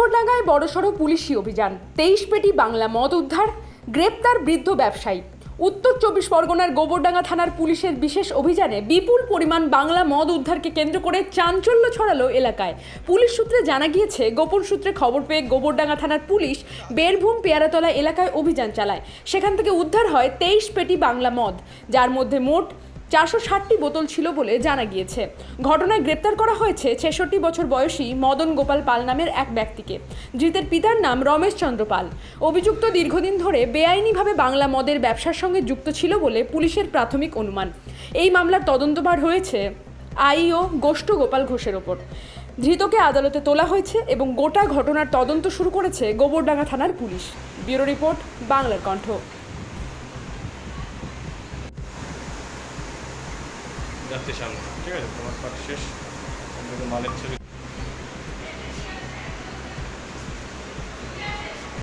গোবরডাঙ্গায় বড়সড় পুলিশি অভিযান, 23 পেটি বাংলা মদ উদ্ধার, গ্রেপ্তার বৃদ্ধ ব্যবসায়ী। উত্তর 24 পরগনার গোবরডাঙ্গা থানার পুলিশের বিশেষ অভিযানে বিপুল পরিমাণ বাংলা মদ উদ্ধারকে কেন্দ্র করে চাঞ্চল্য ছড়ালো এলাকায়। পুলিশ সূত্রে জানা গিয়েছে, গোপন সূত্রে খবর পেয়ে গোবরডাঙ্গা থানার পুলিশ বেরভূম পেয়ারাতলা এলাকায় অভিযান চালায়। সেখান থেকে উদ্ধার হয় 23 পেটি বাংলা মদ, যার মধ্যে মোট 460টি বোতল ছিল বলে জানা গিয়েছে। ঘটনায় গ্রেপ্তার করা হয়েছে 66 বছর বয়সী মদন গোপাল পাল নামের এক ব্যক্তিকে। ধৃতের পিতার নাম রমেশ চন্দ্র পাল। অভিযুক্ত দীর্ঘদিন ধরে বেআইনিভাবে বাংলা মদের ব্যবসার সঙ্গে যুক্ত ছিল বলে পুলিশের প্রাথমিক অনুমান। এই মামলার তদন্তভার হয়েছে আইও গোষ্ঠ গোপাল ঘোষের ওপর। ধৃতকে আদালতে তোলা হয়েছে এবং গোটা ঘটনার তদন্ত শুরু করেছে গোবরডাঙ্গা থানার পুলিশ। ব্যুরো রিপোর্ট, বাংলার কণ্ঠ। যাচ্ছে সামনে, ঠিক আছে, তোমার পাঠ শেষ, মালের ছবি।